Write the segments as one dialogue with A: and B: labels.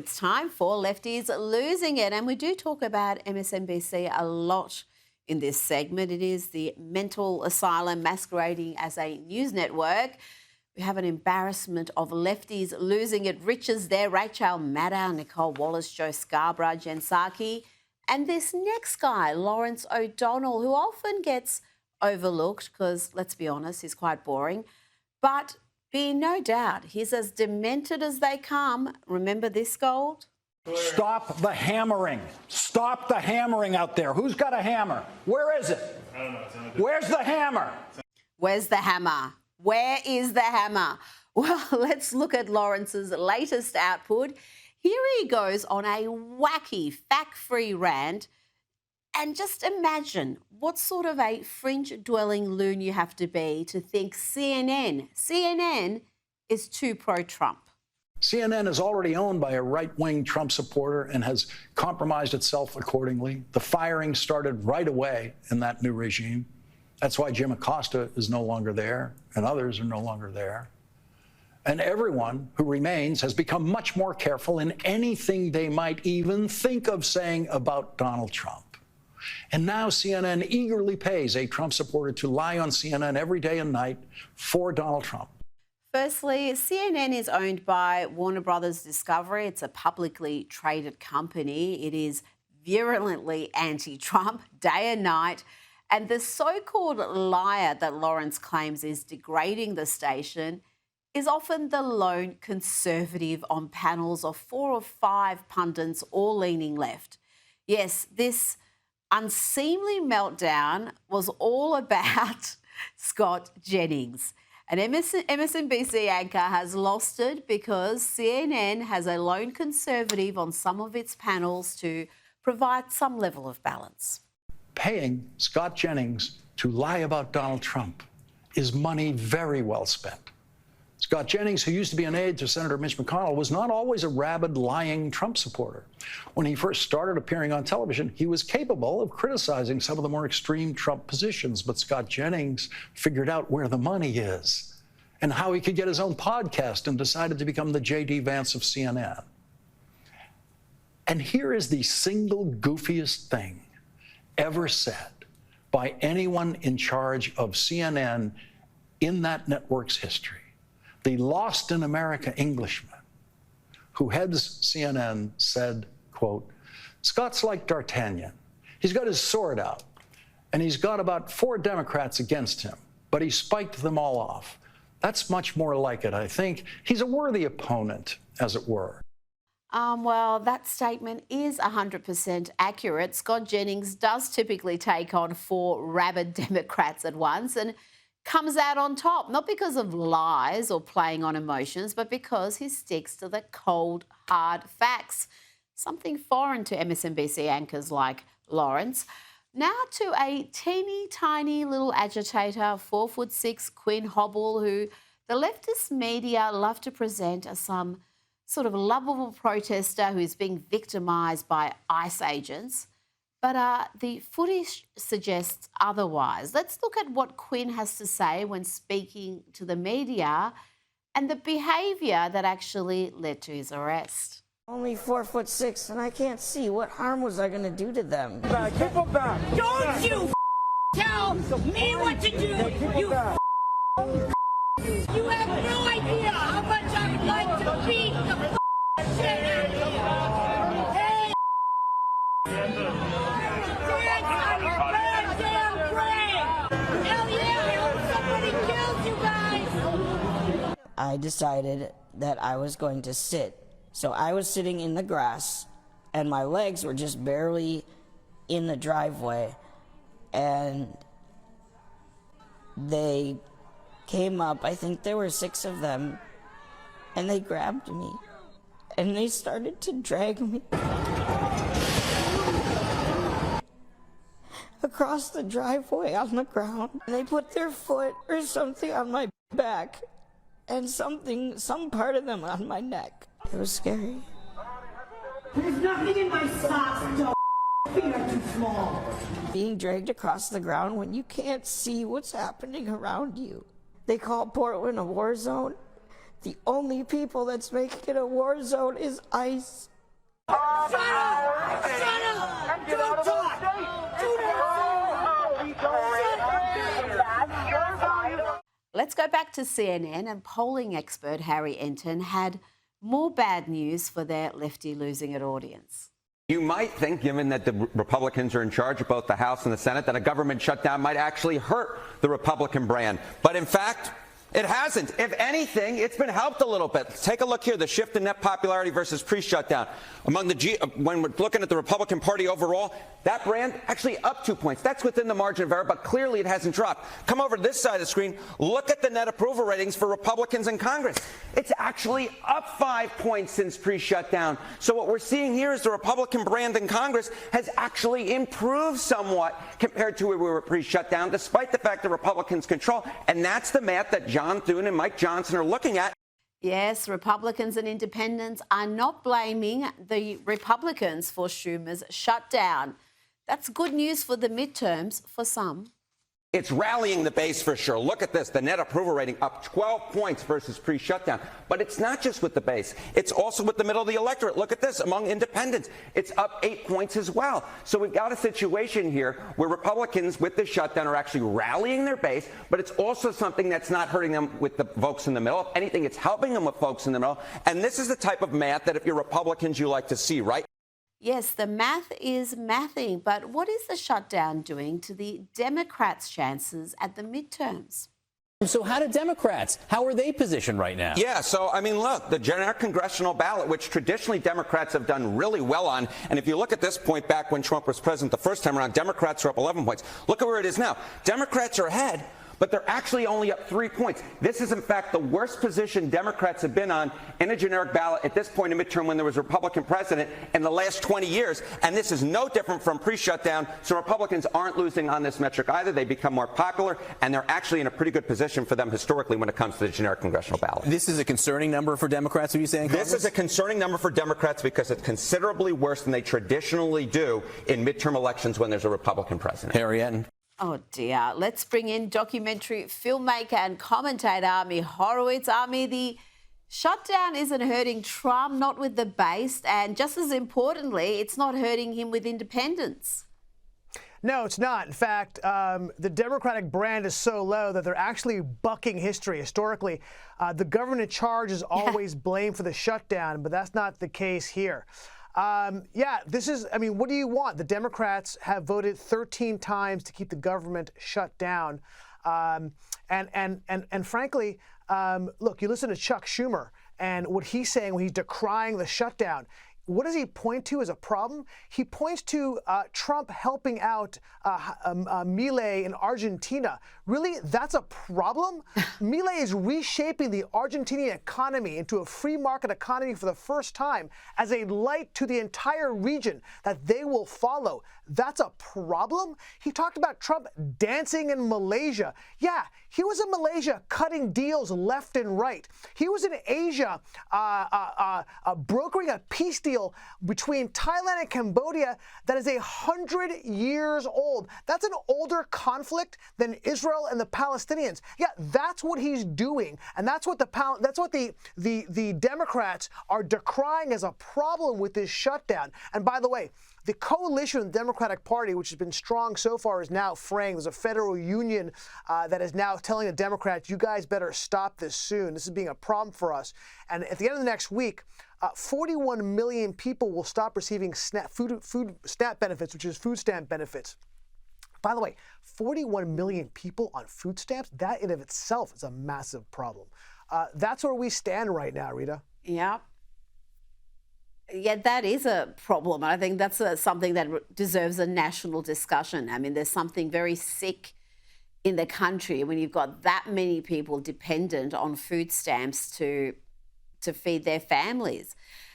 A: It's time for Lefties Losing It, and we do talk about MSNBC a lot in this segment. It is the mental asylum masquerading as a news network. We have an embarrassment of lefties losing it riches there. Rachel Maddow, Nicole Wallace, Joe Scarborough, Jen Psaki, and this next guy, Lawrence O'Donnell, who often gets overlooked because, let's be honest, he's quite boring. But be no doubt, he's as demented as they come. Remember this, Gold?
B: Stop the hammering. Stop the hammering out there. Who's got a hammer? Where is it?
C: I don't know.
B: Where's the hammer?
A: Where's the hammer? Where is the hammer? Well, let's look at Lawrence's latest output. Here he goes on a wacky, fact-free rant. And just imagine what sort of a fringe-dwelling loon you have to be to think CNN is too pro-Trump.
B: CNN is already owned by a right-wing Trump supporter and has compromised itself accordingly. The firing started right away in that new regime. That's why Jim Acosta is no longer there and others are no longer there. And everyone who remains has become much more careful in anything they might even think of saying about Donald Trump. And now CNN eagerly pays a Trump supporter to lie on CNN every day and night for Donald Trump.
A: Firstly, CNN is owned by Warner Brothers Discovery. It's a publicly traded company. It is virulently anti-Trump day and night. And the so-called liar that Lawrence claims is degrading the station is often the lone conservative on panels of 4 or 5 pundits all leaning left. Yes, this unseemly meltdown was all about Scott Jennings. An MSNBC anchor has lost it because CNN has a lone conservative on some of its panels to provide some level of balance.
B: Paying Scott Jennings to lie about Donald Trump is money very well spent. Scott Jennings, who used to be an aide to Senator Mitch McConnell, was not always a rabid, lying Trump supporter. When he first started appearing on television, he was capable of criticizing some of the more extreme Trump positions, but Scott Jennings figured out where the money is and how he could get his own podcast and decided to become the J.D. Vance of CNN. And here is the single goofiest thing ever said by anyone in charge of CNN in that network's history. The lost in America Englishman who heads CNN said, quote, "Scott's like D'Artagnan. He's got his sword out, and he's got about 4 Democrats against him, but he spiked them all off. That's much more like it, I think. He's a worthy opponent, as it were."
A: Well, that statement is 100% accurate. Scott Jennings does typically take on 4 rabid Democrats at once and comes out on top, not because of lies or playing on emotions, but because he sticks to the cold, hard facts, something foreign to MSNBC anchors like Lawrence. Now to a teeny tiny little agitator, 4'6" Quinn Hobble, who the leftist media love to present as some sort of lovable protester who is being victimised by ICE agents. But the footage suggests otherwise. Let's look at what Quinn has to say when speaking to the media and the behaviour that actually led to his arrest.
D: Only 4'6", and I can't see. What harm was I going to do to them?
E: Keep them back.
F: Don't you tell me what to do, you have no idea how much I would like to beat the shit out of you. Hey, dance on your goddamn grave. Hell yeah, I hope somebody kills you guys.
D: I decided that I was going to sit. So I was sitting in the grass, and my legs were just barely in the driveway, and they came up. I think there were 6 of them, and they grabbed me, and they started to drag me across the driveway on the ground. And they put their foot or something on my back, and some part of them on my neck. It was scary.
F: There's nothing in my socks, don't. Feet are too small.
D: Being dragged across the ground when you can't see what's happening around you. They call Portland a war zone. The only people that's making it a war zone is ICE.
F: Shut up! Shut up! Don't talk! Do not!
A: Let's go back to CNN, and polling expert Harry Enton had more bad news for their Lefty Losing It audience.
C: You might think, given that the Republicans are in charge of both the House and the Senate, that a government shutdown might actually hurt the Republican brand. But in fact, it hasn't. If anything, it's been helped a little bit. Take a look here, the shift in net popularity versus pre-shutdown. When we're looking at the Republican Party overall, that brand actually up 2 points. That's within the margin of error, but clearly it hasn't dropped. Come over to this side of the screen. Look at the net approval ratings for Republicans in Congress. It's actually up 5 points since pre-shutdown. So what we're seeing here is the Republican brand in Congress has actually improved somewhat compared to where we were pre-shutdown, despite the fact that Republicans control. And that's the math that John Thune and Mike Johnson are looking at.
A: Yes, Republicans and independents are not blaming the Republicans for Schumer's shutdown. That's good news for the midterms for some.
C: It's rallying the base for sure. Look at this, the net approval rating up 12 points versus pre-shutdown. But it's not just with the base. It's also with the middle of the electorate. Look at this, among independents. It's up 8 points as well. So we've got a situation here where Republicans with the shutdown are actually rallying their base, but it's also something that's not hurting them with the folks in the middle. If anything, it's helping them with folks in the middle. And this is the type of math that if you're Republicans, you like to see, right?
A: Yes, the math is mathing, but what is the shutdown doing to the Democrats' chances at the midterms?
E: So how do Democrats, how are they positioned right now?
C: Yeah, so, I mean, look, the generic congressional ballot, which traditionally Democrats have done really well on, and if you look at this point back when Trump was president the first time around, Democrats are up 11 points. Look at where it is now. Democrats are ahead, but they're actually only up 3 points. This is, in fact, the worst position Democrats have been on in a generic ballot at this point in midterm when there was a Republican president in the last 20 years. And this is no different from pre-shutdown. So Republicans aren't losing on this metric either. They become more popular, and they're actually in a pretty good position for them historically when it comes to the generic congressional ballot.
E: This is a concerning number for Democrats, are you saying?
C: This is a concerning number for Democrats because it's considerably worse than they traditionally do in midterm elections when there's a Republican president.
E: Harry Enton.
A: Oh, dear. Let's bring in documentary filmmaker and commentator Ami Horowitz. Ami, the shutdown isn't hurting Trump, not with the base, and just as importantly, it's not hurting him with independents.
G: No, it's not. In fact, the Democratic brand is so low that they're actually bucking history. Historically, the government in charge is always blamed for the shutdown, but that's not the case here. This is, I mean, what do you want? The Democrats have voted 13 times to keep the government shut down. And frankly, look, you listen to Chuck Schumer and what he's saying when he's decrying the shutdown. What does he point to as a problem? He points to Trump helping out Milei in Argentina. Really, that's a problem? Milei is reshaping the Argentinian economy into a free market economy for the first time as a light to the entire region that they will follow. That's a problem? He talked about Trump dancing in Malaysia. Yeah, he was in Malaysia cutting deals left and right. He was in Asia brokering a peace deal between Thailand and Cambodia that is 100 years old. That's an older conflict than Israel and the Palestinians. Yeah, that's what he's doing, and that's what the Democrats are decrying as a problem with this shutdown. And by the way, the coalition of the Democratic Party, which has been strong so far, is now fraying. There's a federal union that is now telling the Democrats, you guys better stop this soon. This is being a problem for us. And at the end of the next week, 41 million people will stop receiving food SNAP benefits, which is food stamp benefits. By the way, 41 million people on food stamps, that in of itself is a massive problem. That's where we stand right now, Rita.
A: Yeah. Yeah, that is a problem. I think that's something that deserves a national discussion. I mean, there's something very sick in the country when you've got that many people dependent on food stamps to feed their families.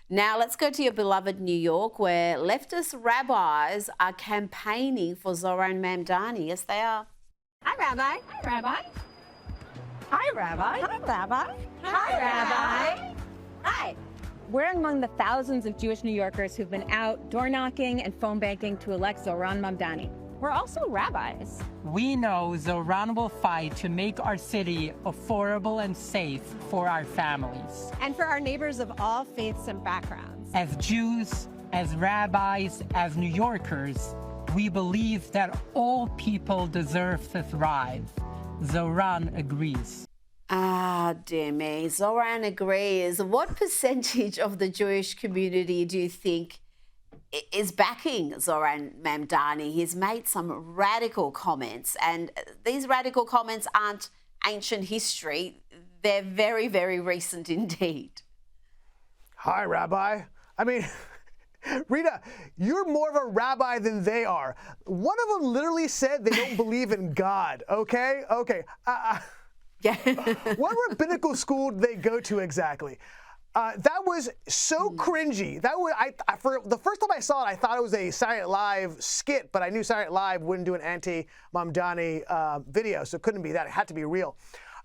A: Now, let's go to your beloved New York, where leftist rabbis are campaigning for Zohran Mamdani. Yes, they are.
H: Hi, Rabbi. Hi, Rabbi. Hi, Rabbi. Hi, Rabbi. Hi, Rabbi. Hi. We're among the thousands of Jewish New Yorkers who've been out door knocking and phone banking to elect Zohran Mamdani. We're also rabbis.
I: We know Zohran will fight to make our city affordable and safe for our families.
H: And for our neighbors of all faiths and backgrounds.
I: As Jews as rabbis, as New Yorkers, we believe that all people deserve to thrive. Zoran agrees.
A: Ah, dear me. Zoran agrees. What percentage of the Jewish community do you think is backing Zoran Mamdani? He's made some radical comments, and these radical comments aren't ancient history. They're very, very recent indeed.
G: Hi, Rabbi. I mean, Rita, you're more of a rabbi than they are. One of them literally said they don't believe in God, okay? Okay.
A: Yeah.
G: What rabbinical school did they go to exactly? That was so cringy. That was for the first time I saw it, I thought it was a Saturday Night Live skit, but I knew Saturday Night Live wouldn't do an anti-Mamdani video, so it couldn't be that. It had to be real.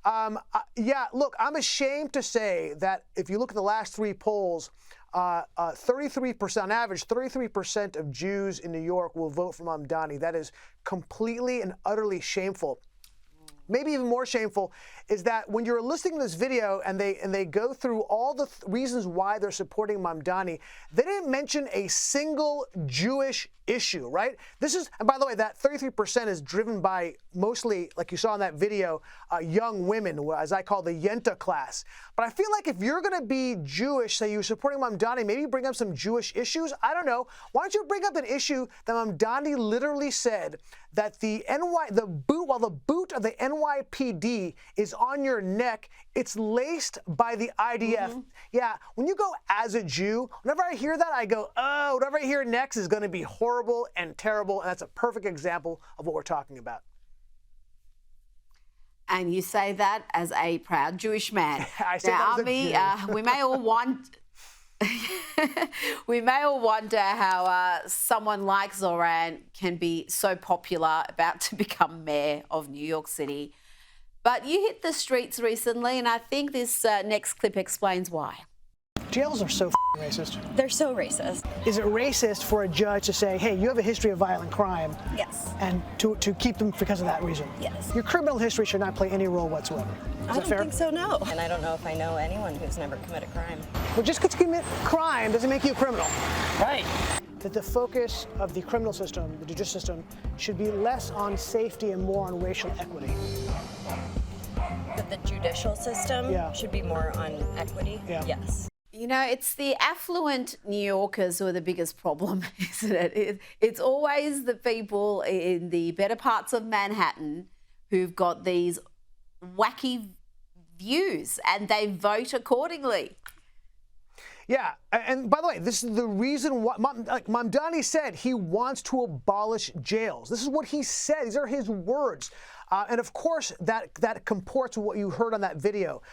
G: Yeah, look, I'm ashamed to say that if you look at the last 3 polls, 33%, on average, 33% of Jews in New York will vote for Mamdani. That is completely and utterly shameful. Maybe even more shameful is that when you're listening to this video and they go through all the reasons why they're supporting Mamdani, they didn't mention a single Jewish issue, right? This is, and by the way, that 33% is driven by mostly, like you saw in that video, young women, as I call the Yenta class. But I feel like if you're going to be Jewish, say you're supporting Mamdani, maybe bring up some Jewish issues. I don't know. Why don't you bring up an issue that Mamdani literally said that while the boot of the NYPD is on your neck, it's laced by the IDF. Yeah, when you go as a Jew, whenever I hear that, I go, oh, whatever I hear next is going to be horrible and terrible, and that's a perfect example of what we're talking about.
A: And you say that as a proud Jewish man.
G: I say
A: now,
G: that as a
A: Ami, we may all want... we may all wonder how someone like Zoran can be so popular, about to become mayor of New York City. But you hit the streets recently, and I think this next clip explains why.
G: Jails are so racist.
J: They're so racist.
G: Is it racist for a judge to say, hey, you have a history of violent crime?
J: Yes.
G: And to keep them because of that reason?
J: Yes.
G: Your criminal history should not play any role whatsoever.
J: I don't think so, no. And I don't know if I know anyone who's never committed crime.
G: Well, just because you commit crime doesn't make you a criminal.
J: Right.
G: That the focus of the criminal system, the judicial system, should be less on safety and more on racial equity.
J: That the judicial system should be more on equity?
G: Yeah.
J: Yes.
A: You know, it's the affluent New Yorkers who are the biggest problem, isn't it? It's always the people in the better parts of Manhattan who've got these wacky views and they vote accordingly.
G: Yeah, and by the way, this is the reason why, like Mamdani said, he wants to abolish jails. This is what he said. These are his words. And of course, that comports with what you heard on that video.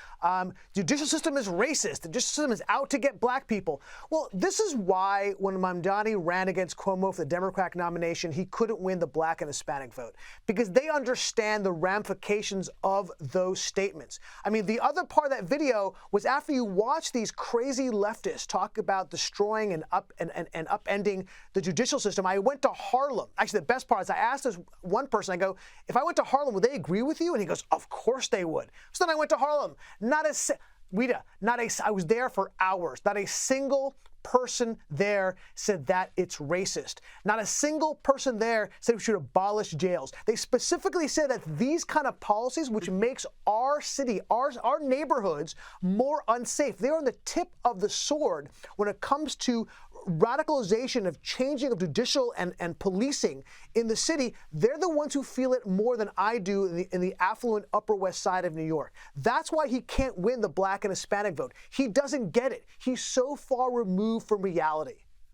G: Judicial system is racist. The judicial system is out to get black people. Well, this is why when Mamdani ran against Cuomo for the Democratic nomination, he couldn't win the black and Hispanic vote because they understand the ramifications of those statements. I mean, the other part of that video was after you watch these crazy leftists talk about destroying and upending the judicial system, I went to Harlem. Actually, the best part is I asked this one person, I go, if I went to Harlem, would they agree with you? And he goes, of course they would. So then I went to Harlem. I was there for hours. Not a single person there said that it's racist. Not a single person there said we should abolish jails. They specifically said that these kind of policies, which makes our city, our neighborhoods more unsafe, they're on the tip of the sword when it comes to radicalization of changing of judicial and policing in the city. They're the ones who feel it more than I do in the affluent Upper West Side of New York. That's why he can't win the black and Hispanic vote. He doesn't get it. He's so far removed from reality.